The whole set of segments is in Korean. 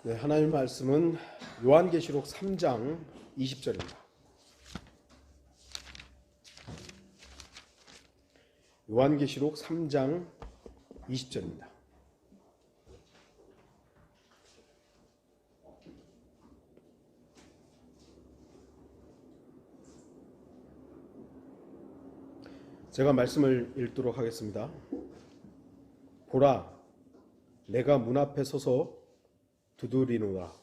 네, 하나님 말씀은 요한계시록 3장 20절입니다. 요한계시록 3장 20절입니다. 제가 말씀을 읽도록 하겠습니다. 보라, 내가 문 앞에 서서 두드리노라.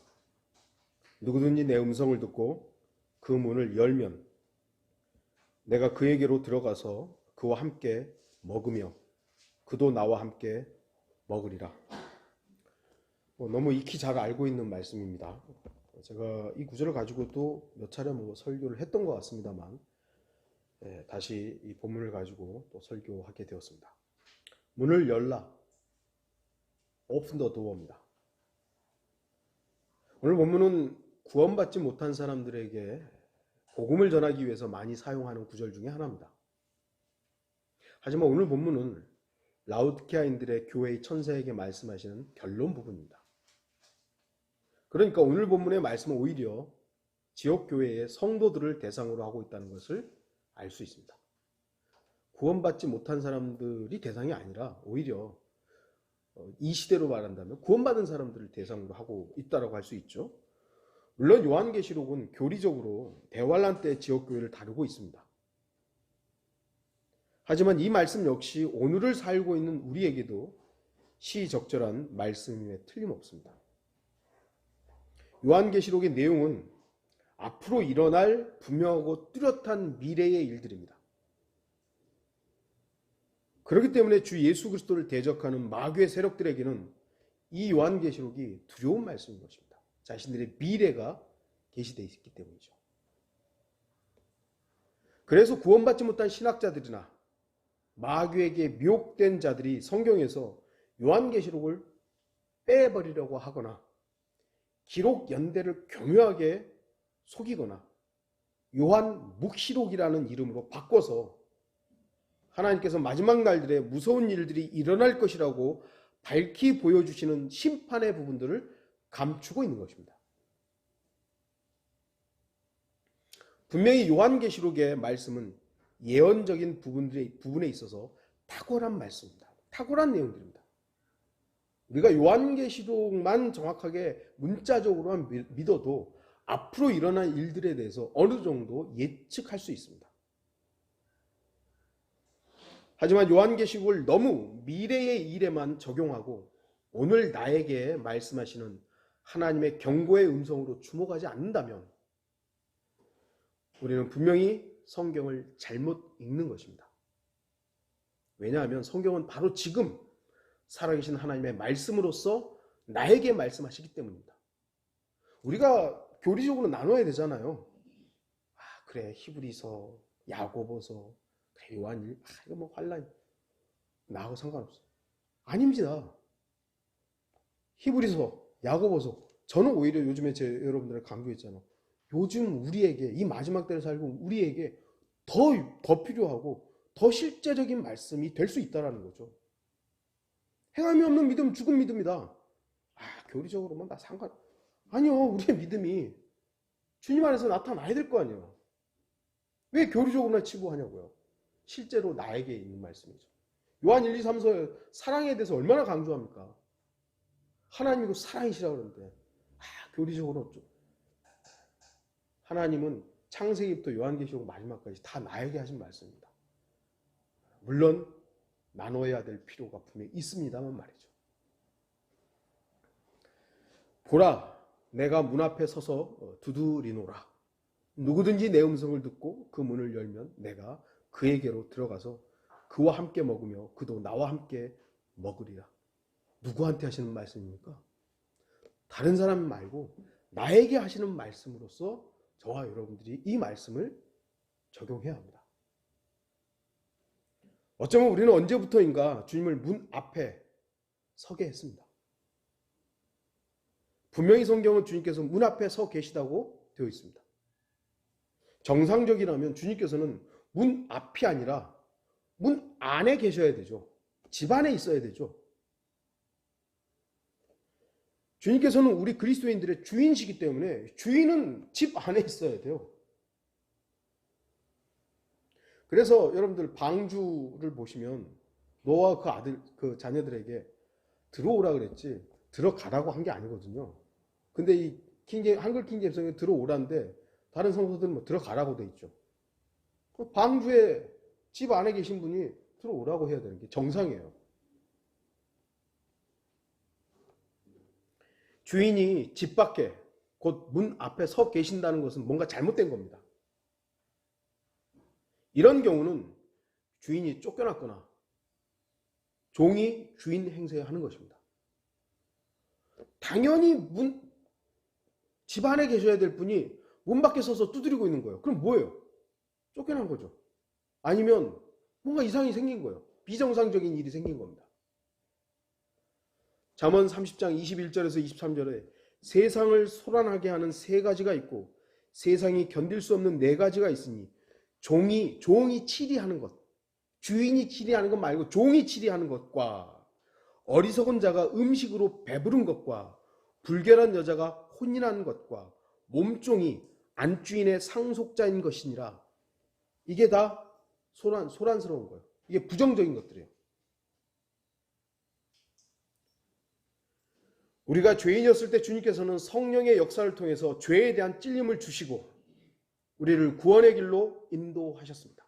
누구든지 내 음성을 듣고 그 문을 열면 내가 그에게로 들어가서 그와 함께 먹으며 그도 나와 함께 먹으리라. 너무 익히 잘 알고 있는 말씀입니다. 제가 이 구절을 가지고도 몇 차례 설교를 했던 것 같습니다만 다시 이 본문을 가지고 또 설교하게 되었습니다. 문을 열라. Open the door입니다. 오늘 본문은 구원받지 못한 사람들에게 복음을 전하기 위해서 많이 사용하는 구절 중에 하나입니다. 하지만 오늘 본문은 라우디케아인들의 교회의 천사에게 말씀하시는 결론 부분입니다. 그러니까 오늘 본문의 말씀은 오히려 지역교회의 성도들을 대상으로 하고 있다는 것을 알 수 있습니다. 구원받지 못한 사람들이 대상이 아니라 오히려 이 시대로 말한다면 구원받은 사람들을 대상으로 하고 있다고 할 수 있죠. 물론 요한계시록은 교리적으로 대환란 때 지역교회를 다루고 있습니다. 하지만 이 말씀 역시 오늘을 살고 있는 우리에게도 시적절한 말씀임에 틀림없습니다. 요한계시록의 내용은 앞으로 일어날 분명하고 뚜렷한 미래의 일들입니다. 그렇기 때문에 주 예수 그리스도를 대적하는 마귀의 세력들에게는 이 요한계시록이 두려운 말씀인 것입니다. 자신들의 미래가 계시되어 있기 때문이죠. 그래서 구원받지 못한 신학자들이나 마귀에게 미혹된 자들이 성경에서 요한계시록을 빼버리려고 하거나 기록 연대를 교묘하게 속이거나 요한묵시록이라는 이름으로 바꿔서 하나님께서 마지막 날들에 무서운 일들이 일어날 것이라고 밝히 보여주시는 심판의 부분들을 감추고 있는 것입니다. 분명히 요한계시록의 말씀은 예언적인 부분에 있어서 탁월한 말씀입니다. 탁월한 내용들입니다. 우리가 요한계시록만 정확하게 문자적으로만 믿어도 앞으로 일어날 일들에 대해서 어느 정도 예측할 수 있습니다. 하지만 요한계시록을 너무 미래의 일에만 적용하고 오늘 나에게 말씀하시는 하나님의 경고의 음성으로 주목하지 않는다면 우리는 분명히 성경을 잘못 읽는 것입니다. 왜냐하면 성경은 바로 지금 살아계신 하나님의 말씀으로서 나에게 말씀하시기 때문입니다. 우리가 교리적으로 나눠야 되잖아요. 그래, 히브리서, 야고보서, 요한일, 이거 뭐 환란, 나하고 상관없어. 아닙니다. 히브리서, 야고보서, 저는 오히려 요즘에 여러분들을 강조했잖아요. 요즘 우리에게, 이 마지막 때를 살고 우리에게 더 필요하고 더 실제적인 말씀이 될 수 있다는 거죠. 행함이 없는 믿음, 죽은 믿음이다. 교리적으로만 다 아니요, 우리의 믿음이 주님 안에서 나타나야 될 거 아니에요. 왜 교리적으로만 치부하냐고요. 실제로 나에게 있는 말씀이죠. 요한 1, 2, 3서 사랑에 대해서 얼마나 강조합니까? 하나님이고 사랑이시라고 그러는데 교리적으로 좀 하나님은 창세기부터 요한계시록 마지막까지 다 나에게 하신 말씀입니다. 물론 나눠야 될 필요가 분명히 있습니다만 말이죠. 보라, 내가 문 앞에 서서 두드리노라. 누구든지 내 음성을 듣고 그 문을 열면 내가 그에게로 들어가서 그와 함께 먹으며 그도 나와 함께 먹으리라. 누구한테 하시는 말씀입니까? 다른 사람 말고 나에게 하시는 말씀으로서 저와 여러분들이 이 말씀을 적용해야 합니다. 어쩌면 우리는 언제부터인가 주님을 문 앞에 서게 했습니다. 분명히 성경은 주님께서 문 앞에 서 계시다고 되어 있습니다. 정상적이라면 주님께서는 문 앞이 아니라 문 안에 계셔야 되죠. 집 안에 있어야 되죠. 주님께서는 우리 그리스도인들의 주인이시기 때문에 주인은 집 안에 있어야 돼요. 그래서 여러분들 방주를 보시면 노아와 그 아들, 그 자녀들에게 들어오라 그랬지 들어가라고 한 게 아니거든요. 근데 이 한글 킹제임스에 들어오라는데 다른 성서들은 뭐 들어가라고 돼 있죠. 방주에 집 안에 계신 분이 들어오라고 해야 되는 게 정상이에요. 주인이 집 밖에 곧 문 앞에 서 계신다는 것은 뭔가 잘못된 겁니다. 이런 경우는 주인이 쫓겨났거나 종이 주인 행세를 하는 것입니다. 당연히 집 안에 계셔야 될 분이 문 밖에 서서 두드리고 있는 거예요. 그럼 뭐예요? 쫓겨난 거죠. 아니면 뭔가 이상이 생긴 거예요. 비정상적인 일이 생긴 겁니다. 잠언 30장 21절에서 23절에 세상을 소란하게 하는 세 가지가 있고 세상이 견딜 수 없는 네 가지가 있으니 종이 치리하는 것, 주인이 치리하는 것 말고 종이 치리하는 것과 어리석은 자가 음식으로 배부른 것과 불결한 여자가 혼인한 것과 몸종이 안주인의 상속자인 것이니라. 이게 다 소란스러운 거예요. 이게 부정적인 것들이에요. 우리가 죄인이었을 때 주님께서는 성령의 역사를 통해서 죄에 대한 찔림을 주시고 우리를 구원의 길로 인도하셨습니다.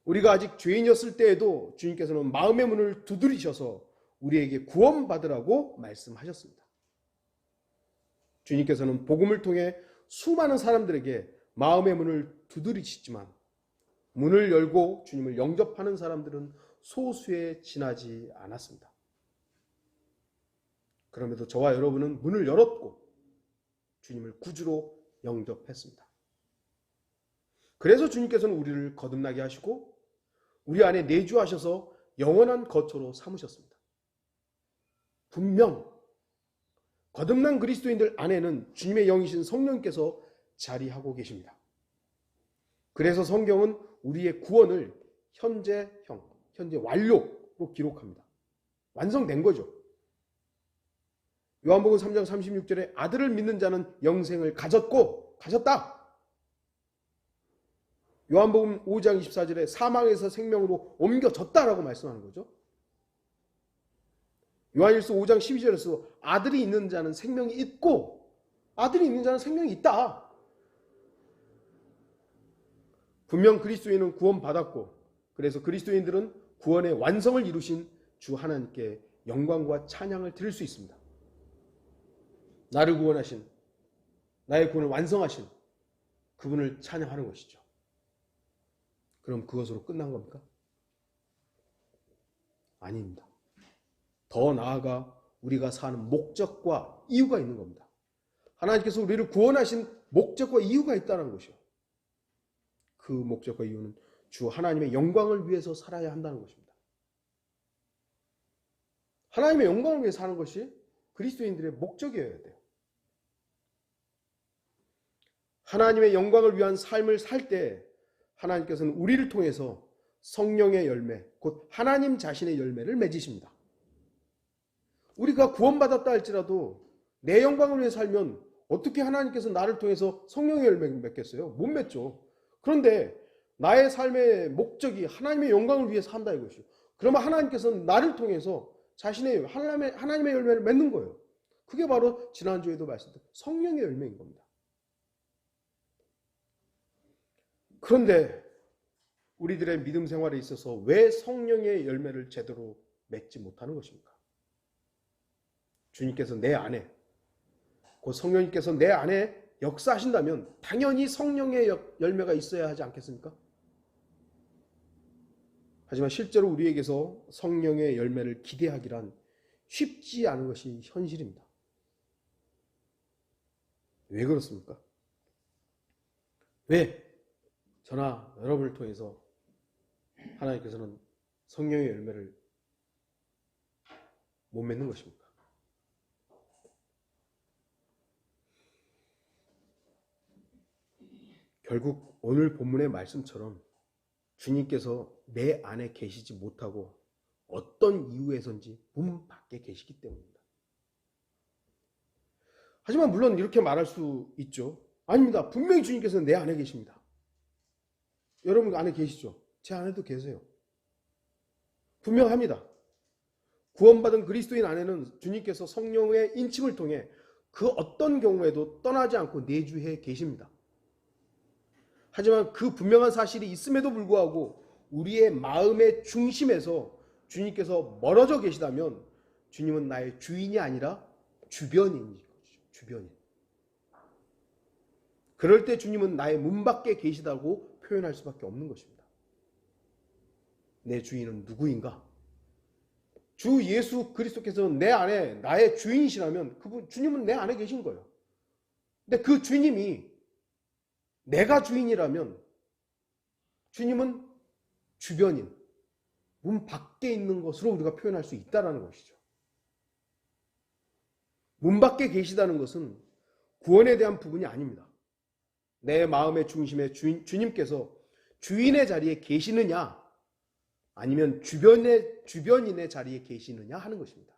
우리가 아직 죄인이었을 때에도 주님께서는 마음의 문을 두드리셔서 우리에게 구원받으라고 말씀하셨습니다. 주님께서는 복음을 통해 수많은 사람들에게 마음의 문을 두드리시지만 문을 열고 주님을 영접하는 사람들은 소수에 지나지 않았습니다. 그럼에도 저와 여러분은 문을 열었고 주님을 구주로 영접했습니다. 그래서 주님께서는 우리를 거듭나게 하시고 우리 안에 내주하셔서 영원한 거처로 삼으셨습니다. 분명 거듭난 그리스도인들 안에는 주님의 영이신 성령께서 자리하고 계십니다. 그래서 성경은 우리의 구원을 현재형, 현재 완료로 기록합니다. 완성된 거죠. 요한복음 3장 36절에 아들을 믿는 자는 영생을 가졌다. 요한복음 5장 24절에 사망에서 생명으로 옮겨졌다라고 말씀하는 거죠. 요한일서 5장 12절에서 아들이 있는 자는 생명이 있고 아들이 있는 자는 생명이 있다. 분명 그리스도인은 구원받았고 그래서 그리스도인들은 구원의 완성을 이루신 주 하나님께 영광과 찬양을 드릴 수 있습니다. 나를 구원하신, 나의 구원을 완성하신 그분을 찬양하는 것이죠. 그럼 그것으로 끝난 겁니까? 아닙니다. 더 나아가 우리가 사는 목적과 이유가 있는 겁니다. 하나님께서 우리를 구원하신 목적과 이유가 있다는 것이요. 그 목적과 이유는 주 하나님의 영광을 위해서 살아야 한다는 것입니다. 하나님의 영광을 위해 사는 것이 그리스도인들의 목적이어야 돼요. 하나님의 영광을 위한 삶을 살 때 하나님께서는 우리를 통해서 성령의 열매, 곧 하나님 자신의 열매를 맺으십니다. 우리가 구원받았다 할지라도 내 영광을 위해 살면 어떻게 하나님께서 나를 통해서 성령의 열매를 맺겠어요? 못 맺죠. 그런데 나의 삶의 목적이 하나님의 영광을 위해 산다 이것이요. 그러면 하나님께서는 나를 통해서 자신의 하나님의 열매를 맺는 거예요. 그게 바로 지난주에도 말씀드린 성령의 열매인 겁니다. 그런데 우리들의 믿음 생활에 있어서 왜 성령의 열매를 제대로 맺지 못하는 것입니까? 주님께서 내 안에, 곧 성령님께서 내 안에 역사하신다면 당연히 성령의 열매가 있어야 하지 않겠습니까? 하지만 실제로 우리에게서 성령의 열매를 기대하기란 쉽지 않은 것이 현실입니다. 왜 그렇습니까? 왜 저나 여러분을 통해서 하나님께서는 성령의 열매를 못 맺는 것입니까? 결국 오늘 본문의 말씀처럼 주님께서 내 안에 계시지 못하고 어떤 이유에선지 문 밖에 계시기 때문입니다. 하지만 물론 이렇게 말할 수 있죠. 아닙니다. 분명히 주님께서는 내 안에 계십니다. 여러분 안에 계시죠? 제 안에도 계세요. 분명합니다. 구원받은 그리스도인 안에는 주님께서 성령의 인침을 통해 그 어떤 경우에도 떠나지 않고 내주해 계십니다. 하지만 그 분명한 사실이 있음에도 불구하고 우리의 마음의 중심에서 주님께서 멀어져 계시다면 주님은 나의 주인이 아니라 주변인인 거죠. 주변인. 그럴 때 주님은 나의 문 밖에 계시다고 표현할 수밖에 없는 것입니다. 내 주인은 누구인가? 주 예수 그리스도께서는 내 안에 나의 주인이시라면 주님은 내 안에 계신 거예요. 근데 그 주님이 내가 주인이라면 주님은 주변인, 문 밖에 있는 것으로 우리가 표현할 수 있다는 것이죠. 문 밖에 계시다는 것은 구원에 대한 부분이 아닙니다. 내 마음의 중심에 주님께서 주인의 자리에 계시느냐 아니면 주변인의 자리에 계시느냐 하는 것입니다.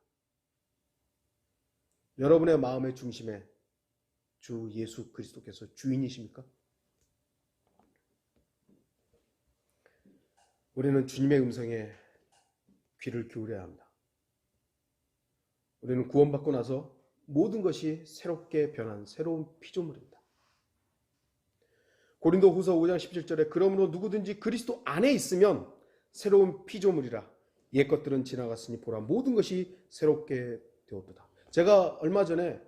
여러분의 마음의 중심에 주 예수 그리스도께서 주인이십니까? 우리는 주님의 음성에 귀를 기울여야 합니다. 우리는 구원받고 나서 모든 것이 새롭게 변한 새로운 피조물입니다. 고린도후서 5장 17절에 그러므로 누구든지 그리스도 안에 있으면 새로운 피조물이라 옛 것들은 지나갔으니 보라 모든 것이 새롭게 되었도다. 제가 얼마 전에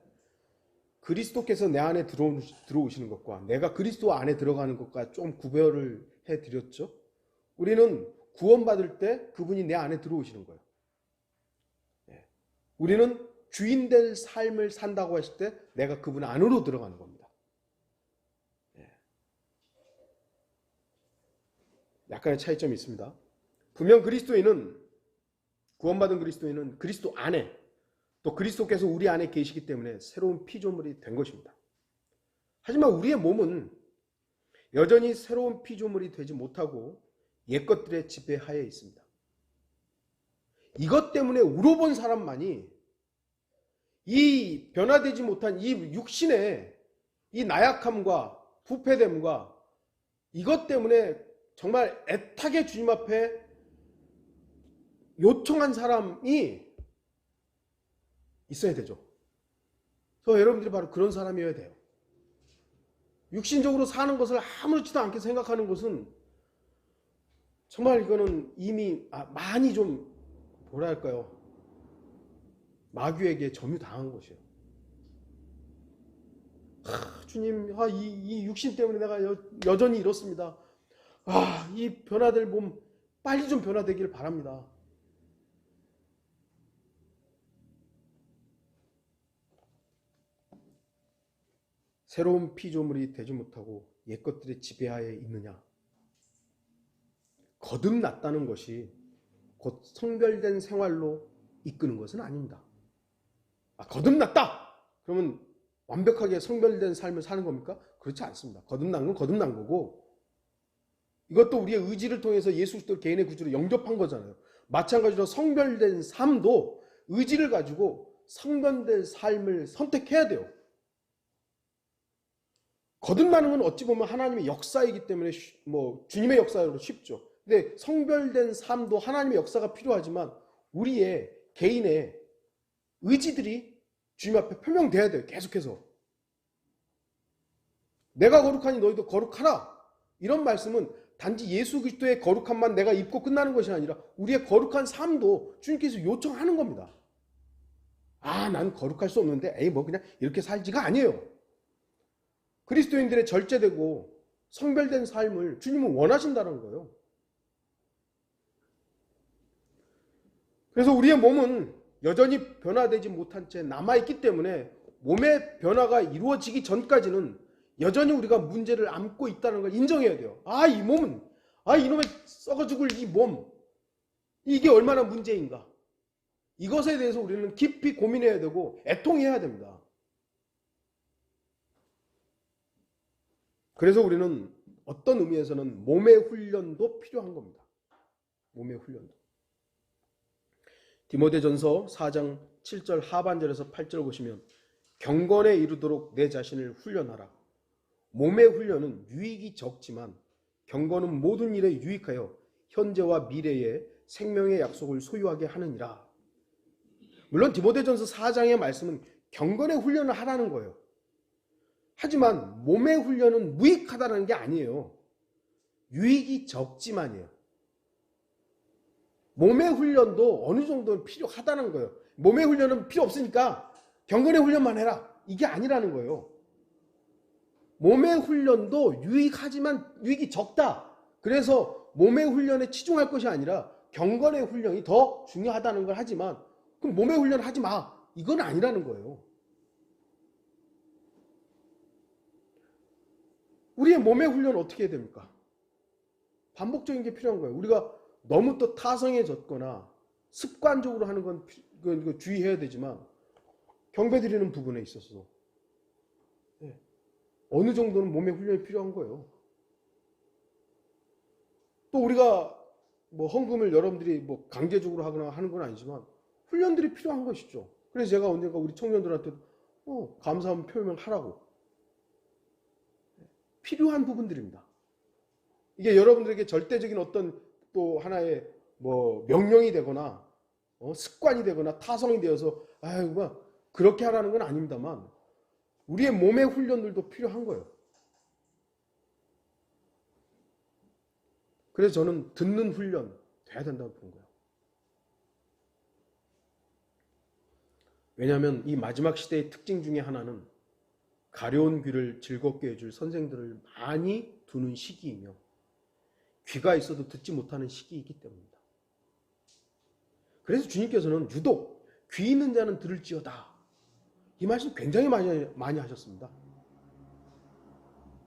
그리스도께서 내 안에 들어오시는 것과 내가 그리스도 안에 들어가는 것과 좀 구별을 해드렸죠. 우리는 구원받을 때 그분이 내 안에 들어오시는 거예요. 우리는 주인 될 삶을 산다고 했을 때 내가 그분 안으로 들어가는 겁니다. 약간의 차이점이 있습니다. 분명 구원받은 그리스도인은 그리스도 안에 또 그리스도께서 우리 안에 계시기 때문에 새로운 피조물이 된 것입니다. 하지만 우리의 몸은 여전히 새로운 피조물이 되지 못하고 옛것들의 지배하에 있습니다. 이것 때문에 우러본 사람만이 이 변화되지 못한 이 육신의 이 나약함과 부패됨과 이것 때문에 정말 애타게 주님 앞에 요청한 사람이 있어야 되죠. 그래서 여러분들이 바로 그런 사람이어야 돼요. 육신적으로 사는 것을 아무렇지도 않게 생각하는 것은 정말 이거는 이미 많이 좀 뭐랄까요, 마귀에게 점유당한 것이에요. 주님, 이 육신 때문에 내가 여전히 이렇습니다. 이 변화될 몸 빨리 좀 변화되길 바랍니다. 새로운 피조물이 되지 못하고 옛것들의 지배하에 있느냐? 거듭났다는 것이 곧 성별된 생활로 이끄는 것은 아닙니다. 거듭났다! 그러면 완벽하게 성별된 삶을 사는 겁니까? 그렇지 않습니다. 거듭난 건 거듭난 거고 이것도 우리의 의지를 통해서 예수 그리스도 개인의 구주로 영접한 거잖아요. 마찬가지로 성별된 삶도 의지를 가지고 성별된 삶을 선택해야 돼요. 거듭나는 건 어찌 보면 하나님의 역사이기 때문에 주님의 역사로 쉽죠. 근데 성별된 삶도 하나님의 역사가 필요하지만 우리의 개인의 의지들이 주님 앞에 표명돼야 돼요. 계속해서. 내가 거룩하니 너희도 거룩하라. 이런 말씀은 단지 예수 그리스도의 거룩함만 내가 입고 끝나는 것이 아니라 우리의 거룩한 삶도 주님께서 요청하는 겁니다. 난 거룩할 수 없는데 그냥 이렇게 살지가 아니에요. 그리스도인들의 절제되고 성별된 삶을 주님은 원하신다는 거예요. 그래서 우리의 몸은 여전히 변화되지 못한 채 남아있기 때문에 몸의 변화가 이루어지기 전까지는 여전히 우리가 문제를 안고 있다는 걸 인정해야 돼요. 이 몸은, 이놈의 썩어 죽을 이 몸, 이게 얼마나 문제인가. 이것에 대해서 우리는 깊이 고민해야 되고 애통해야 됩니다. 그래서 우리는 어떤 의미에서는 몸의 훈련도 필요한 겁니다. 몸의 훈련도. 디모데전서 4장 7절 하반절에서 8절 보시면 경건에 이르도록 내 자신을 훈련하라. 몸의 훈련은 유익이 적지만 경건은 모든 일에 유익하여 현재와 미래의 생명의 약속을 소유하게 하느니라. 물론 디모데전서 4장의 말씀은 경건의 훈련을 하라는 거예요. 하지만 몸의 훈련은 무익하다는 게 아니에요. 유익이 적지만이에요. 몸의 훈련도 어느 정도는 필요하다는 거예요. 몸의 훈련은 필요 없으니까 경건의 훈련만 해라. 이게 아니라는 거예요. 몸의 훈련도 유익하지만 유익이 적다. 그래서 몸의 훈련에 치중할 것이 아니라 경건의 훈련이 더 중요하다는 걸 하지만 그럼 몸의 훈련 하지 마. 이건 아니라는 거예요. 우리의 몸의 훈련은 어떻게 해야 됩니까? 반복적인 게 필요한 거예요. 우리가 너무 또 타성해졌거나 습관적으로 하는 건 주의해야 되지만 경배드리는 부분에 있어서 어느 정도는 몸의 훈련이 필요한 거예요. 또 우리가 뭐 헌금을 여러분들이 뭐 강제적으로 하거나 하는 건 아니지만 훈련들이 필요한 것이죠. 그래서 제가 언젠가 우리 청년들한테 감사한 표명을 하라고. 필요한 부분들입니다. 이게 여러분들에게 절대적인 어떤 또 하나의 뭐 명령이 되거나 습관이 되거나 타성이 되어서 아이고 그렇게 하라는 건 아닙니다만 우리의 몸의 훈련들도 필요한 거예요. 그래서 저는 듣는 훈련 돼야 된다고 보는 거예요. 왜냐하면 이 마지막 시대의 특징 중에 하나는 가려운 귀를 즐겁게 해줄 선생들을 많이 두는 시기이며 귀가 있어도 듣지 못하는 시기이기 때문입니다. 그래서 주님께서는 유독 귀 있는 자는 들을지어다. 이 말씀 굉장히 많이 하셨습니다.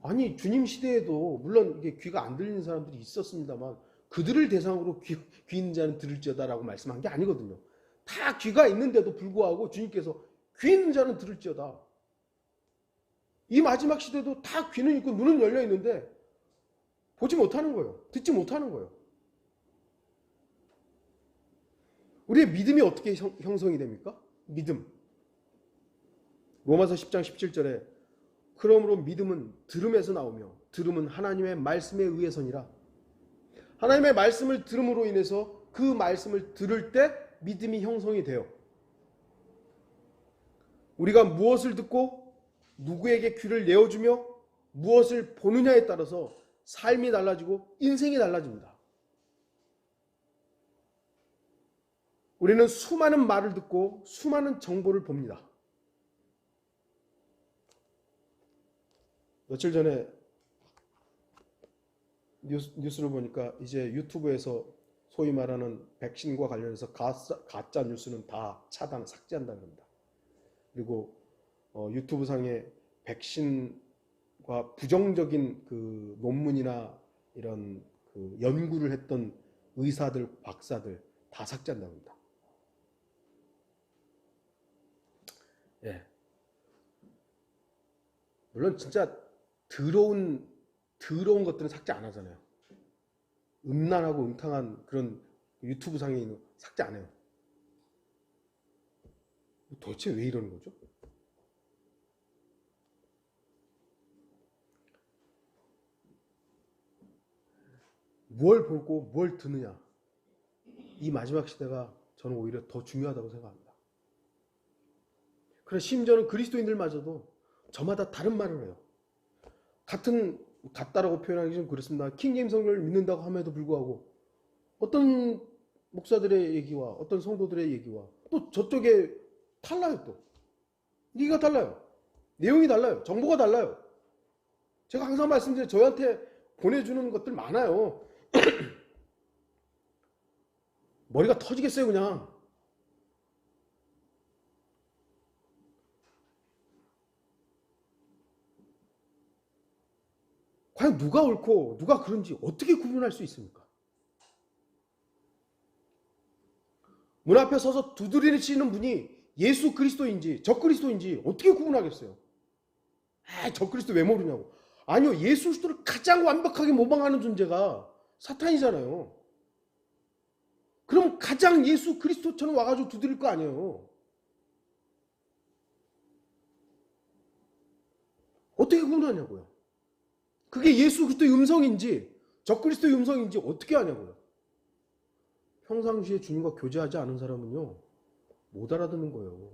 아니 주님 시대에도 물론 이게 귀가 안 들리는 사람들이 있었습니다만 그들을 대상으로 귀 있는 자는 들을지어다라고 말씀한 게 아니거든요. 다 귀가 있는데도 불구하고 주님께서 귀 있는 자는 들을지어다. 이 마지막 시대도 다 귀는 있고 눈은 열려 있는데 보지 못하는 거예요. 듣지 못하는 거예요. 우리의 믿음이 어떻게 형성이 됩니까? 믿음. 로마서 10장 17절에 그러므로 믿음은 들음에서 나오며 들음은 하나님의 말씀에 의해서니라. 하나님의 말씀을 들음으로 인해서 그 말씀을 들을 때 믿음이 형성이 돼요. 우리가 무엇을 듣고 누구에게 귀를 내어주며 무엇을 보느냐에 따라서 삶이 달라지고 인생이 달라집니다. 우리는 수많은 말을 듣고 수많은 정보를 봅니다. 며칠 전에 뉴스를 보니까 이제 유튜브에서 소위 말하는 백신과 관련해서 가짜 뉴스는 다 삭제한다는 겁니다. 그리고 유튜브 상에 백신과 부정적인 그 논문이나 이런 그 연구를 했던 의사들, 박사들 다 삭제한다고 합니다. 예. 물론 진짜 더러운 것들은 삭제 안 하잖아요. 음란하고 음탕한 그런 유튜브 상에 있는 삭제 안 해요. 도대체 왜 이러는 거죠? 뭘 보고 뭘 듣느냐. 이 마지막 시대가 저는 오히려 더 중요하다고 생각합니다. 그래서 심지어는 그리스도인들마저도 저마다 다른 말을 해요. 같다라고 표현하기 좀 그렇습니다. 킹제임스 성경을 믿는다고 함에도 불구하고 어떤 목사들의 얘기와 어떤 성도들의 얘기와 또 저쪽에 달라요. 또 얘기가 달라요. 내용이 달라요. 정보가 달라요. 제가 항상 말씀드려요. 저한테 보내주는 것들 많아요. 머리가 터지겠어요 그냥. 과연 누가 옳고 누가 그른지 어떻게 구분할 수 있습니까? 문 앞에 서서 두드리시는 분이 예수 그리스도인지 적 그리스도인지 어떻게 구분하겠어요? 적 그리스도 왜 모르냐고. 아니요, 예수 그리스도를 가장 완벽하게 모방하는 존재가 사탄이잖아요. 그럼 가장 예수 그리스도처럼 와가지고 두드릴 거 아니에요. 어떻게 구분하냐고요. 그게 예수 그리스도의 음성인지 적그리스도의 음성인지 어떻게 아냐고요. 평상시에 주님과 교제하지 않은 사람은요, 못 알아듣는 거예요.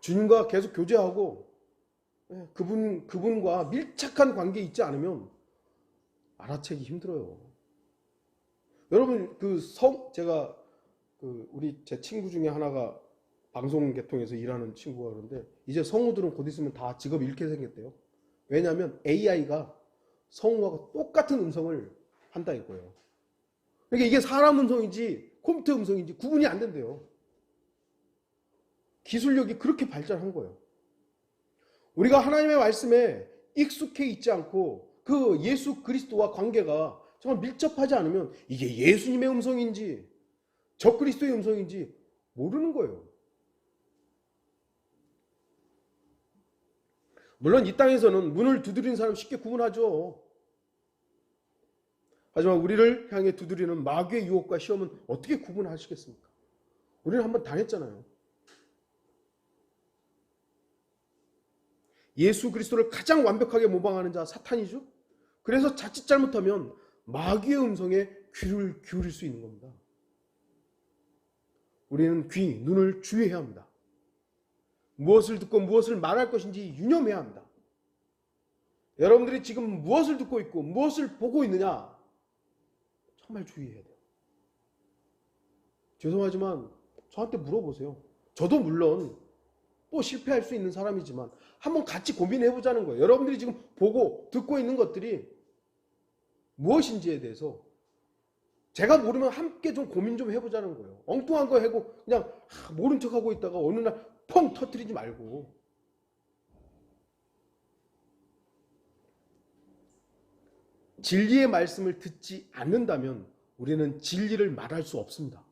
주님과 계속 교제하고 그분과 밀착한 관계에 있지 않으면 알아채기 힘들어요. 여러분 제가 우리 제 친구 중에 하나가 방송 계통에서 일하는 친구가 그러는데 이제 성우들은 곧 있으면 다 직업 잃게 생겼대요. 왜냐하면 AI가 성우와 똑같은 음성을 한다 이거예요. 그러니까 이게 사람 음성인지 컴퓨터 음성인지 구분이 안 된대요. 기술력이 그렇게 발전한 거예요. 우리가 하나님의 말씀에 익숙해 있지 않고 그 예수 그리스도와 관계가 정말 밀접하지 않으면 이게 예수님의 음성인지 적그리스도의 음성인지 모르는 거예요. 물론 이 땅에서는 문을 두드리는 사람 쉽게 구분하죠. 하지만 우리를 향해 두드리는 마귀의 유혹과 시험은 어떻게 구분하시겠습니까? 우리는 한번 당했잖아요. 예수 그리스도를 가장 완벽하게 모방하는 자 사탄이죠. 그래서 자칫 잘못하면 마귀의 음성에 귀를 기울일 수 있는 겁니다. 우리는 귀, 눈을 주의해야 합니다. 무엇을 듣고 무엇을 말할 것인지 유념해야 합니다. 여러분들이 지금 무엇을 듣고 있고 무엇을 보고 있느냐 정말 주의해야 돼요. 죄송하지만 저한테 물어보세요. 저도 물론 또 실패할 수 있는 사람이지만 한번 같이 고민해 보자는 거예요. 여러분들이 지금 보고 듣고 있는 것들이 무엇인지에 대해서 제가 모르면 함께 좀 고민 좀 해보자는 거예요. 엉뚱한 거 하고 그냥 모른 척하고 있다가 어느 날 펑 터뜨리지 말고. 진리의 말씀을 듣지 않는다면 우리는 진리를 말할 수 없습니다.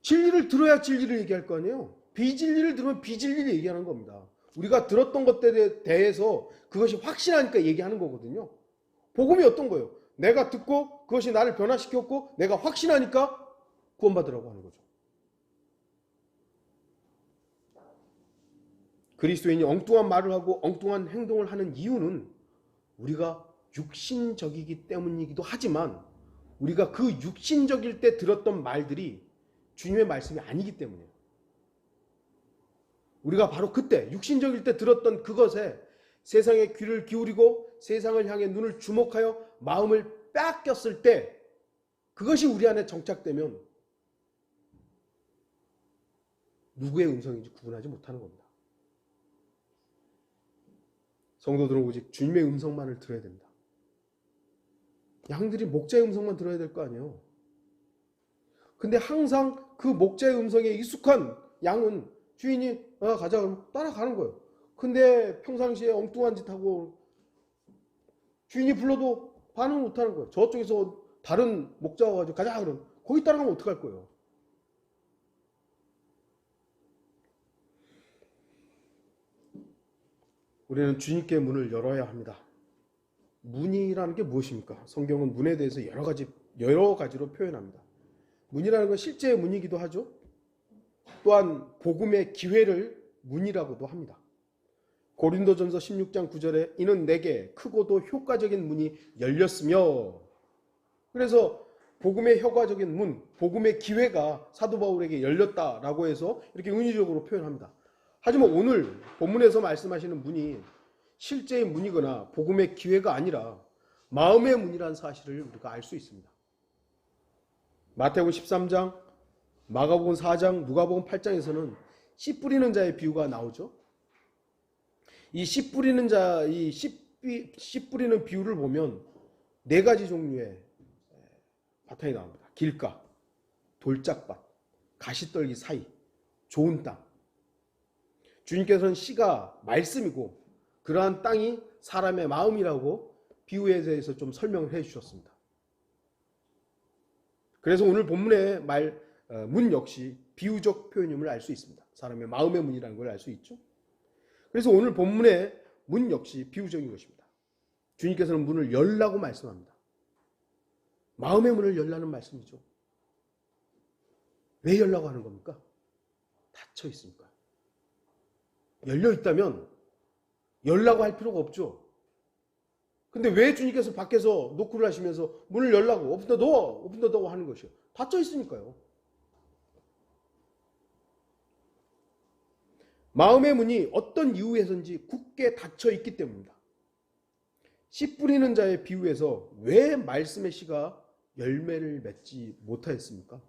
진리를 들어야 진리를 얘기할 거 아니에요. 비진리를 들으면 비진리를 얘기하는 겁니다. 우리가 들었던 것들에 대해서 그것이 확신하니까 얘기하는 거거든요. 복음이 어떤 거예요? 내가 듣고 그것이 나를 변화시켰고 내가 확신하니까 구원받으라고 하는 거죠. 그리스도인이 엉뚱한 말을 하고 엉뚱한 행동을 하는 이유는 우리가 육신적이기 때문이기도 하지만 우리가 그 육신적일 때 들었던 말들이 주님의 말씀이 아니기 때문이에요. 우리가 바로 그때 육신적일 때 들었던 그것에 세상에 귀를 기울이고 세상을 향해 눈을 주목하여 마음을 뺏겼을 때 그것이 우리 안에 정착되면 누구의 음성인지 구분하지 못하는 겁니다. 성도들은 오직 주님의 음성만을 들어야 된다. 양들이 목자의 음성만 들어야 될 거 아니에요. 근데 항상 그 목자의 음성에 익숙한 양은 주인이 가자 그러면 따라가는 거예요. 근데 평상시에 엉뚱한 짓 하고 주인이 불러도 반응을 못하는 거예요. 저쪽에서 다른 목자가 가지고 가자 그러면 거기 따라가면 어떡할 거예요. 우리는 주님께 문을 열어야 합니다. 문이라는 게 무엇입니까? 성경은 문에 대해서 여러 가지로 표현합니다. 문이라는 건 실제의 문이기도 하죠. 또한 복음의 기회를 문이라고도 합니다. 고린도전서 16장 9절에 이는 내게 크고도 효과적인 문이 열렸으며, 그래서 복음의 효과적인 문, 복음의 기회가 사도 바울에게 열렸다라고 해서 이렇게 은유적으로 표현합니다. 하지만 오늘 본문에서 말씀하시는 문이 실제의 문이거나 복음의 기회가 아니라 마음의 문이라는 사실을 우리가 알 수 있습니다. 마태복음 13장, 마가복음 4장, 누가복음 8장에서는 씨 뿌리는 자의 비유가 나오죠. 이 씨 뿌리는 씨 뿌리는 비유를 보면 네 가지 종류의 바탕이 나옵니다. 길가, 돌짝밭, 가시떨기 사이, 좋은 땅. 주님께서는 씨가 말씀이고 그러한 땅이 사람의 마음이라고 비유에 대해서 좀 설명을 해 주셨습니다. 그래서 오늘 본문의 문 역시 비유적 표현임을 알 수 있습니다. 사람의 마음의 문이라는 걸 알 수 있죠. 그래서 오늘 본문의 문 역시 비유적인 것입니다. 주님께서는 문을 열라고 말씀합니다. 마음의 문을 열라는 말씀이죠. 왜 열라고 하는 겁니까? 닫혀 있으니까. 열려 있다면 열라고 할 필요가 없죠. 근데 왜 주님께서 밖에서 노크를 하시면서 문을 열라고 오픈 더 도어, 오픈 더 도어 하는 것이요? 닫혀 있으니까요. 마음의 문이 어떤 이유에서인지 굳게 닫혀 있기 때문입니다. 씨 뿌리는 자의 비유에서 왜 말씀의 씨가 열매를 맺지 못하였습니까?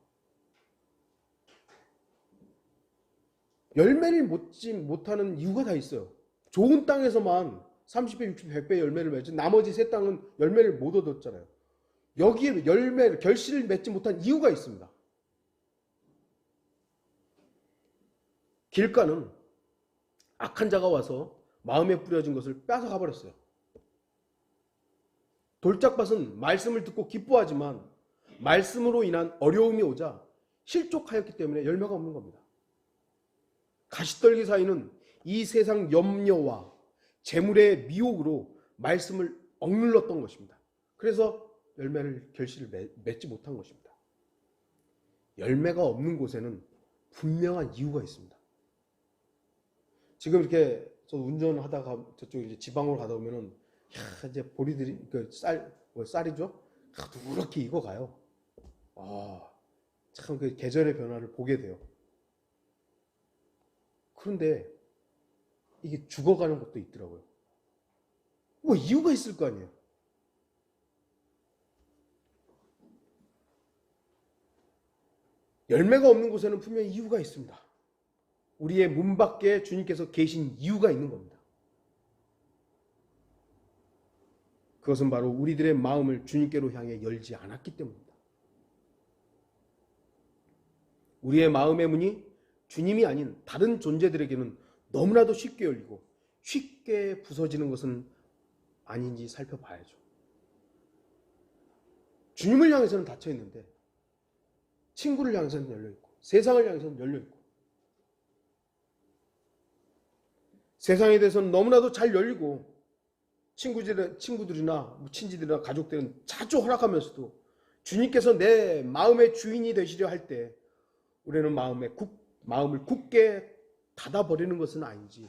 열매를 맺지 못하는 이유가 다 있어요. 좋은 땅에서만 30배, 60배, 100배 열매를 맺지 나머지 세 땅은 열매를 못 얻었잖아요. 여기에 열매를, 결실을 맺지 못한 이유가 있습니다. 길가는 악한 자가 와서 마음에 뿌려진 것을 뺏어가 버렸어요. 돌짝밭은 말씀을 듣고 기뻐하지만 말씀으로 인한 어려움이 오자 실족하였기 때문에 열매가 없는 겁니다. 가시떨기 사이는 이 세상 염려와 재물의 미혹으로 말씀을 억눌렀던 것입니다. 그래서 열매를 결실을 맺지 못한 것입니다. 열매가 없는 곳에는 분명한 이유가 있습니다. 지금 이렇게 저 운전하다가 저쪽 이제 지방으로 가다 보면은 야, 이제 보리들이 그 쌀이죠? 누렇게 익어가요. 참 그 계절의 변화를 보게 돼요. 그런데 이게 죽어가는 것도 있더라고요. 뭐 이유가 있을 거 아니에요. 열매가 없는 곳에는 분명히 이유가 있습니다. 우리의 문 밖에 주님께서 계신 이유가 있는 겁니다. 그것은 바로 우리들의 마음을 주님께로 향해 열지 않았기 때문입니다. 우리의 마음의 문이 주님이 아닌 다른 존재들에게는 너무나도 쉽게 열리고 쉽게 부서지는 것은 아닌지 살펴봐야죠. 주님을 향해서는 닫혀 있는데 친구를 향해서는 열려 있고 세상을 향해서는 열려 있고 세상에 대해서는 너무나도 잘 열리고 친구들이나 친지들이나 가족들은 자주 허락하면서도 주님께서 내 마음의 주인이 되시려 할 때 우리는 마음을 굳게 닫아버리는 것은 아닌지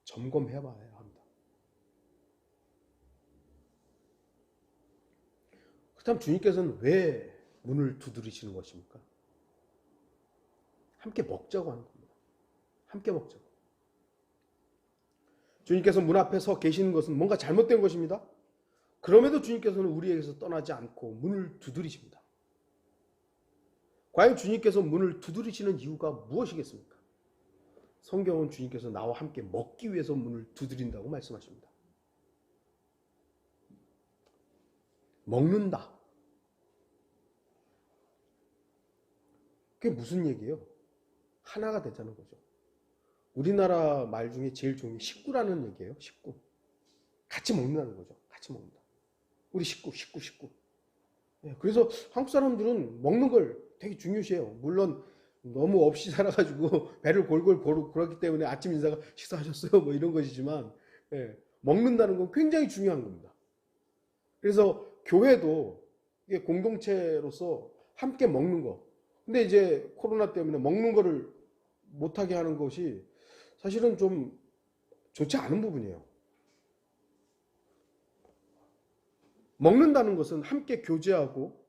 점검해 봐야 합니다. 그렇다면 주님께서는 왜 문을 두드리시는 것입니까? 함께 먹자고 하는 겁니다. 함께 먹자고. 주님께서 문 앞에 서 계시는 것은 뭔가 잘못된 것입니다. 그럼에도 주님께서는 우리에게서 떠나지 않고 문을 두드리십니다. 과연 주님께서 문을 두드리시는 이유가 무엇이겠습니까? 성경은 주님께서 나와 함께 먹기 위해서 문을 두드린다고 말씀하십니다. 먹는다. 그게 무슨 얘기예요? 하나가 되자는 거죠. 우리나라 말 중에 제일 좋은 게 식구라는 얘기예요. 식구. 같이 먹는다는 거죠. 같이 먹는다. 우리 식구. 그래서 한국 사람들은 먹는 걸 되게 중요시해요. 물론 너무 없이 살아가지고 배를 골골 골았기 때문에 아침 인사가 식사하셨어요? 뭐 이런 것이지만 먹는다는 건 굉장히 중요한 겁니다. 그래서 교회도 이게 공동체로서 함께 먹는 거. 근데 이제 코로나 때문에 먹는 거를 못하게 하는 것이 사실은 좀 좋지 않은 부분이에요. 먹는다는 것은 함께 교제하고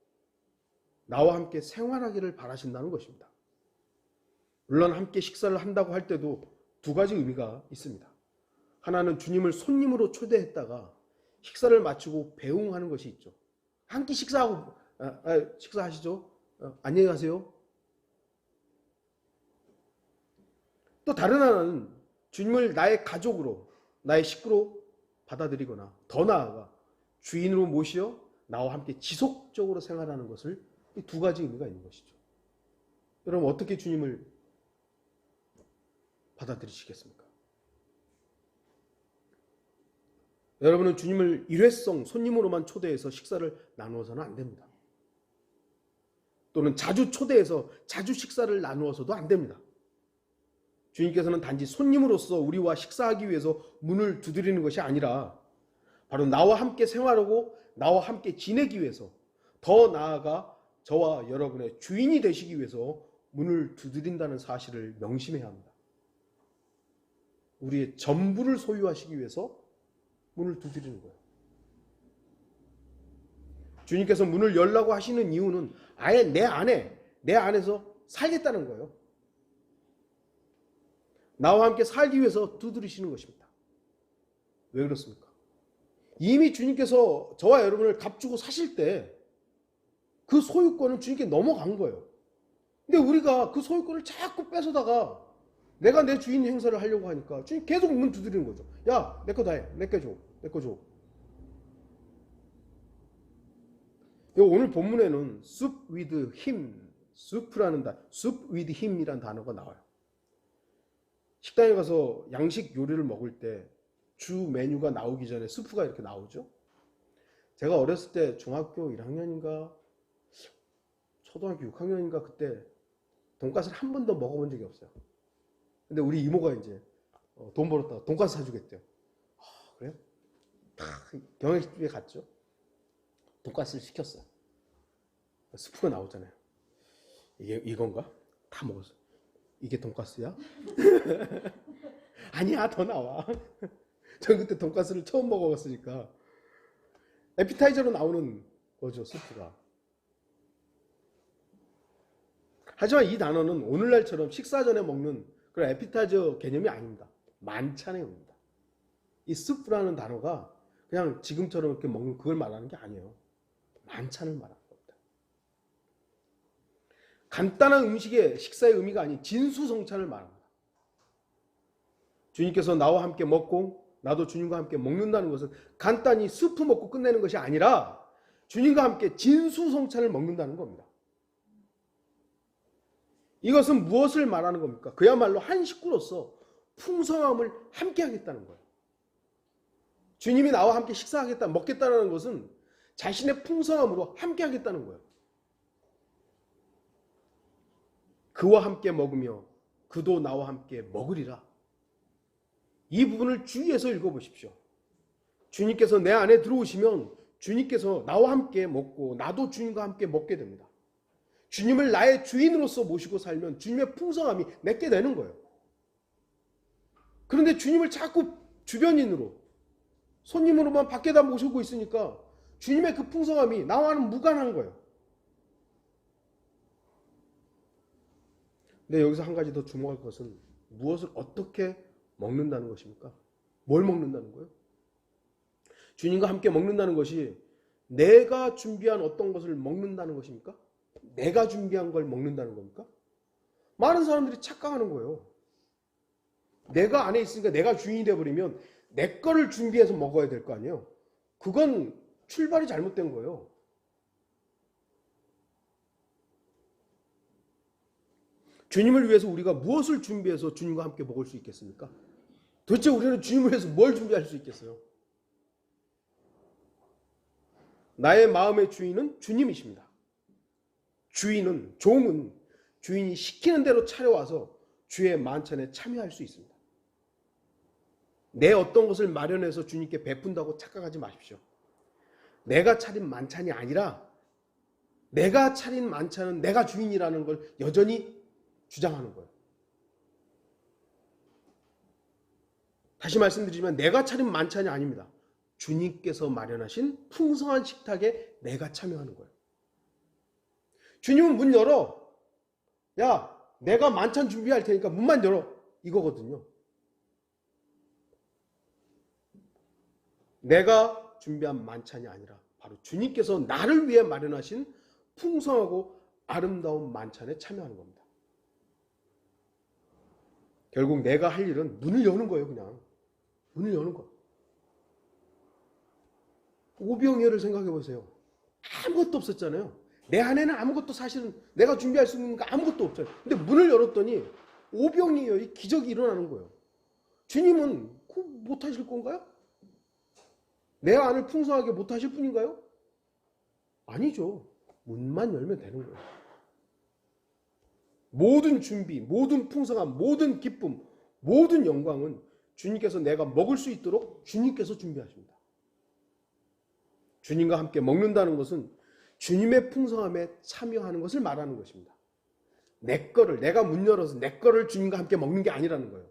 나와 함께 생활하기를 바라신다는 것입니다. 물론 함께 식사를 한다고 할 때도 두 가지 의미가 있습니다. 하나는 주님을 손님으로 초대했다가 식사를 마치고 배웅하는 것이 있죠. 함께 식사하고 식사하시죠. 안녕히 가세요. 또 다른 하나는 주님을 나의 가족으로, 나의 식구로 받아들이거나 더 나아가 주인으로 모시어 나와 함께 지속적으로 생활하는 것을 이 두 가지 의미가 있는 것이죠. 여러분 어떻게 주님을 받아들이시겠습니까? 여러분은 주님을 일회성 손님으로만 초대해서 식사를 나누어서는 안 됩니다. 또는 자주 초대해서 자주 식사를 나누어서도 안 됩니다. 주님께서는 단지 손님으로서 우리와 식사하기 위해서 문을 두드리는 것이 아니라 바로 나와 함께 생활하고 나와 함께 지내기 위해서 더 나아가 저와 여러분의 주인이 되시기 위해서 문을 두드린다는 사실을 명심해야 합니다. 우리의 전부를 소유하시기 위해서 문을 두드리는 거예요. 주님께서 문을 열라고 하시는 이유는 아예 내 안에서 살겠다는 거예요. 나와 함께 살기 위해서 두드리시는 것입니다. 왜 그렇습니까? 이미 주님께서 저와 여러분을 값주고 사실 때 그 소유권은 주님께 넘어간 거예요. 근데 우리가 그 소유권을 자꾸 뺏어다가 내가 내 주인 행사를 하려고 하니까 주님 계속 문 두드리는 거죠. 야, 내 거 다 해. 내 거 줘. 내 거 줘. 오늘 본문에는 soup with him, soup with him이라는 단어가 나와요. 식당에 가서 양식 요리를 먹을 때 주 메뉴가 나오기 전에 스프가 이렇게 나오죠. 제가 어렸을 때 중학교 1학년인가 초등학교 6학년인가 그때 돈가스를 한 번도 먹어본 적이 없어요. 근데 우리 이모가 이제 돈 벌었다가 돈가스 사주겠대요. 그래요? 경양식집에 갔죠. 돈가스를 시켰어요. 스프가 나오잖아요. 이건가? 다 먹었어. 이게 돈가스야? 아니야, 더 나와. 전 그때 돈가스를 처음 먹어봤으니까 에피타이저로 나오는 거죠, 스프가. 하지만 이 단어는 오늘날처럼 식사 전에 먹는 그런 에피타이저 개념이 아닙니다. 만찬의 의미입니다. 이 스프라는 단어가 그냥 지금처럼 이렇게 먹는 그걸 말하는 게 아니에요. 만찬을 말하는 겁니다. 간단한 음식의 식사의 의미가 아닌 진수성찬을 말합니다. 주님께서 나와 함께 먹고 나도 주님과 함께 먹는다는 것은 간단히 스프 먹고 끝내는 것이 아니라 주님과 함께 진수성찬을 먹는다는 겁니다. 이것은 무엇을 말하는 겁니까? 그야말로 한 식구로서 풍성함을 함께 하겠다는 거예요. 주님이 나와 함께 식사하겠다, 먹겠다는 것은 자신의 풍성함으로 함께 하겠다는 거예요. 그와 함께 먹으며 그도 나와 함께 먹으리라. 이 부분을 주의해서 읽어보십시오. 주님께서 내 안에 들어오시면 주님께서 나와 함께 먹고 나도 주님과 함께 먹게 됩니다. 주님을 나의 주인으로서 모시고 살면 주님의 풍성함이 내게 되는 거예요. 그런데 주님을 자꾸 주변인으로 손님으로만 밖에다 모시고 있으니까 주님의 그 풍성함이 나와는 무관한 거예요. 근데 여기서 한 가지 더 주목할 것은 무엇을 어떻게 먹는다는 것입니까? 뭘 먹는다는 거예요? 주님과 함께 먹는다는 것이 내가 준비한 어떤 것을 먹는다는 것입니까? 내가 준비한 걸 먹는다는 겁니까? 많은 사람들이 착각하는 거예요. 내가 안에 있으니까 내가 주인이 되어버리면 내 거를 준비해서 먹어야 될 거 아니에요. 그건 출발이 잘못된 거예요. 주님을 위해서 우리가 무엇을 준비해서 주님과 함께 먹을 수 있겠습니까? 도대체 우리는 주님을 위해서 뭘 준비할 수 있겠어요? 나의 마음의 주인은 주님이십니다. 종은 주인이 시키는 대로 차려와서 주의 만찬에 참여할 수 있습니다. 내 어떤 것을 마련해서 주님께 베푼다고 착각하지 마십시오. 내가 차린 만찬이 아니라 내가 차린 만찬은 내가 주인이라는 걸 여전히 주장하는 거예요. 다시 말씀드리지만 내가 차린 만찬이 아닙니다. 주님께서 마련하신 풍성한 식탁에 내가 참여하는 거예요. 주님은 문 열어. 야, 내가 만찬 준비할 테니까 문만 열어. 이거거든요. 내가 준비한 만찬이 아니라 바로 주님께서 나를 위해 마련하신 풍성하고 아름다운 만찬에 참여하는 겁니다. 결국 내가 할 일은 문을 여는 거예요. 그냥 문을 여는 거. 오병이어를 생각해 보세요. 아무것도 없었잖아요. 내 안에는 아무것도 사실은 내가 준비할 수 있는 거 아무것도 없잖아요. 근데 문을 열었더니 오병이어의 기적이 일어나는 거예요. 주님은 못하실 건가요? 내 안을 풍성하게 못하실 분인가요? 아니죠. 문만 열면 되는 거예요. 모든 준비, 모든 풍성함, 모든 기쁨, 모든 영광은 주님께서 내가 먹을 수 있도록 주님께서 준비하십니다. 주님과 함께 먹는다는 것은 주님의 풍성함에 참여하는 것을 말하는 것입니다. 내 거를, 내가 문 열어서 내 거를 주님과 함께 먹는 게 아니라는 거예요.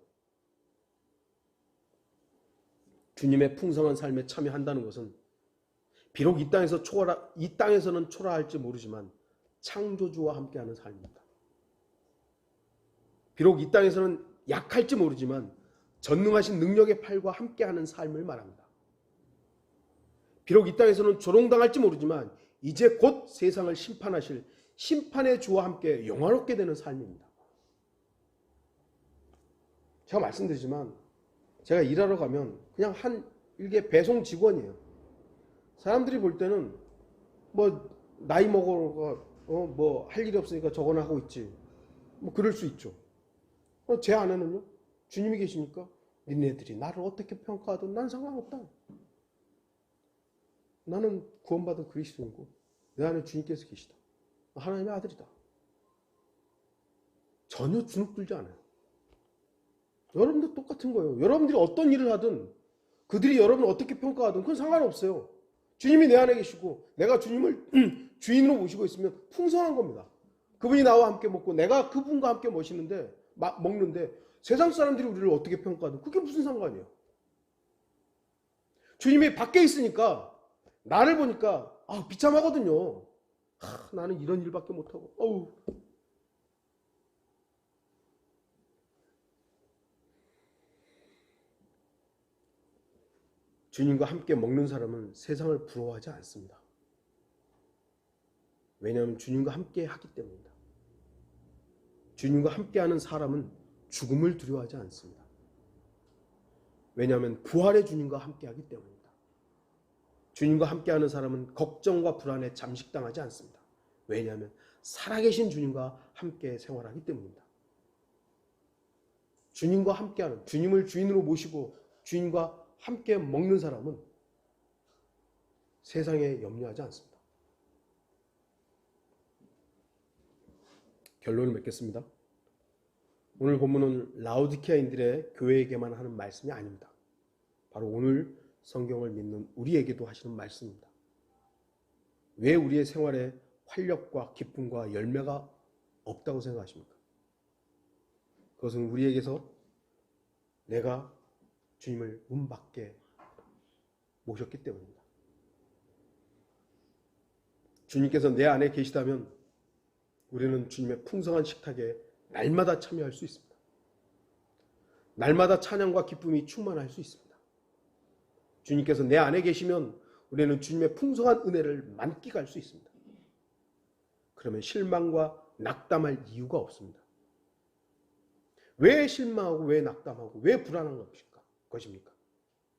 주님의 풍성한 삶에 참여한다는 것은 비록 이 땅에서는 초라할지 모르지만 창조주와 함께하는 삶입니다. 비록 이 땅에서는 약할지 모르지만 전능하신 능력의 팔과 함께하는 삶을 말합니다. 비록 이 땅에서는 조롱당할지 모르지만 이제 곧 세상을 심판하실 심판의 주와 함께 영화롭게 되는 삶입니다. 제가 말씀드리지만 제가 일하러 가면 그냥 한 일개 배송 직원이에요. 사람들이 볼 때는 뭐 나이 먹어가 뭐 할 일이 없으니까 저거나 하고 있지. 뭐 그럴 수 있죠. 제 안에는요. 주님이 계시니까 니네들이 나를 어떻게 평가하든 난 상관없다. 나는 구원받은 그리스도인고 내 안에 주님께서 계시다. 하나님의 아들이다. 전혀 주눅들지 않아요. 여러분도 똑같은 거예요. 여러분들이 어떤 일을 하든 그들이 여러분을 어떻게 평가하든 그건 상관없어요. 주님이 내 안에 계시고 내가 주님을 주인으로 모시고 있으면 풍성한 겁니다. 그분이 나와 함께 먹고 내가 그분과 함께 먹는데 세상 사람들이 우리를 어떻게 평가하든 그게 무슨 상관이에요. 주님이 밖에 있으니까 나를 보니까 비참하거든요. 나는 이런 일밖에 못하고 주님과 함께 먹는 사람은 세상을 부러워하지 않습니다. 왜냐하면 주님과 함께 하기 때문입니다. 주님과 함께하는 사람은 죽음을 두려워하지 않습니다. 왜냐하면 부활의 주님과 함께하기 때문입니다. 주님과 함께하는 사람은 걱정과 불안에 잠식당하지 않습니다. 왜냐하면 살아계신 주님과 함께 생활하기 때문입니다. 주님과 함께하는, 주님을 주인으로 모시고 주님과 함께 먹는 사람은 세상에 염려하지 않습니다. 결론을 맺겠습니다. 오늘 본문은 라오디케아인들의 교회에게만 하는 말씀이 아닙니다. 바로 오늘 성경을 믿는 우리에게도 하시는 말씀입니다. 왜 우리의 생활에 활력과 기쁨과 열매가 없다고 생각하십니까? 그것은 우리에게서 내가 주님을 문 밖에 모셨기 때문입니다. 주님께서 내 안에 계시다면 우리는 주님의 풍성한 식탁에 날마다 참여할 수 있습니다. 날마다 찬양과 기쁨이 충만할 수 있습니다. 주님께서 내 안에 계시면 우리는 주님의 풍성한 은혜를 만끽할 수 있습니다. 그러면 실망과 낙담할 이유가 없습니다. 왜 실망하고 왜 낙담하고 왜 불안한 것입니까?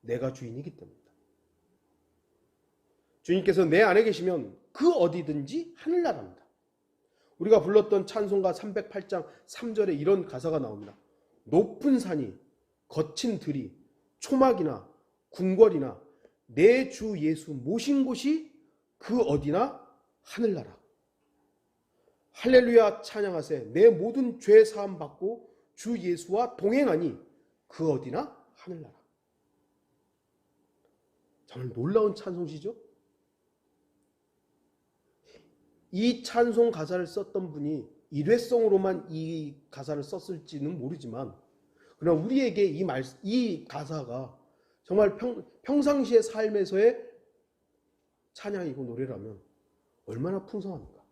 내가 주인이기 때문입니다. 주님께서 내 안에 계시면 그 어디든지 하늘나라입니다. 우리가 불렀던 찬송가 308장 3절에 이런 가사가 나옵니다. 높은 산이, 거친 들이, 초막이나 궁궐이나 내 주 예수 모신 곳이 그 어디나 하늘나라. 할렐루야 찬양하세. 내 모든 죄 사함 받고 주 예수와 동행하니 그 어디나 하늘나라. 정말 놀라운 찬송시죠? 이 찬송 가사를 썼던 분이 일회성으로만 이 가사를 썼을지는 모르지만 그러나 우리에게 이 가사가 정말 평상시의 삶에서의 찬양이고 노래라면 얼마나 풍성합니까?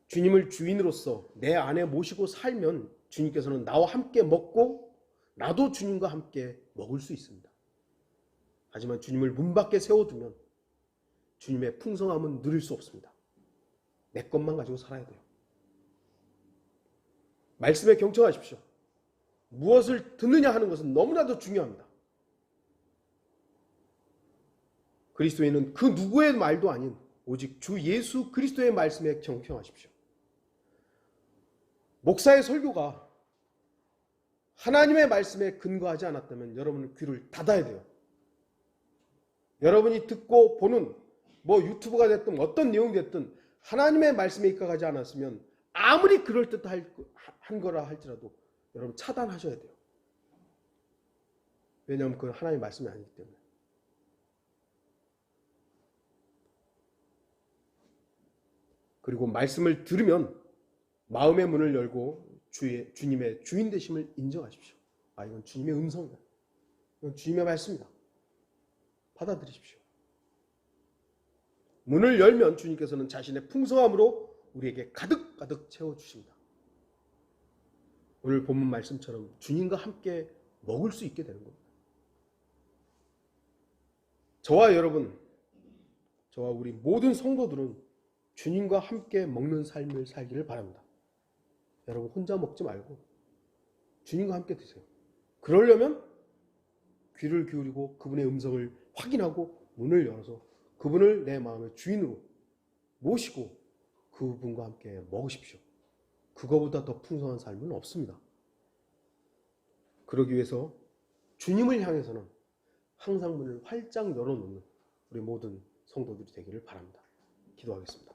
주님을 주인으로서 내 안에 모시고 살면 주님께서는 나와 함께 먹고 나도 주님과 함께 먹을 수 있습니다. 하지만 주님을 문 밖에 세워두면 주님의 풍성함은 누릴 수 없습니다. 내 것만 가지고 살아야 돼요. 말씀에 경청하십시오. 무엇을 듣느냐 하는 것은 너무나도 중요합니다. 그리스도인은 그 누구의 말도 아닌 오직 주 예수 그리스도의 말씀에 경청하십시오. 목사의 설교가 하나님의 말씀에 근거하지 않았다면 여러분은 귀를 닫아야 돼요. 여러분이 듣고 보는 유튜브가 됐든 어떤 내용이 됐든 하나님의 말씀에 입각하지 않았으면 아무리 그럴듯한 거라 할지라도 여러분 차단하셔야 돼요. 왜냐하면 그건 하나님의 말씀이 아니기 때문에. 그리고 말씀을 들으면 마음의 문을 열고 주님의 주인 되심을 인정하십시오. 아, 이건 주님의 음성이다. 이건 주님의 말씀이다. 받아들이십시오. 문을 열면 주님께서는 자신의 풍성함으로 우리에게 가득가득 채워주십니다. 오늘 본문 말씀처럼 주님과 함께 먹을 수 있게 되는 겁니다. 저와 여러분, 저와 우리 모든 성도들은 주님과 함께 먹는 삶을 살기를 바랍니다. 여러분 혼자 먹지 말고 주님과 함께 드세요. 그러려면 귀를 기울이고 그분의 음성을 확인하고 문을 열어서 그분을 내 마음의 주인으로 모시고 그분과 함께 먹으십시오. 그거보다 더 풍성한 삶은 없습니다. 그러기 위해서 주님을 향해서는 항상 문을 활짝 열어놓는 우리 모든 성도들이 되기를 바랍니다. 기도하겠습니다.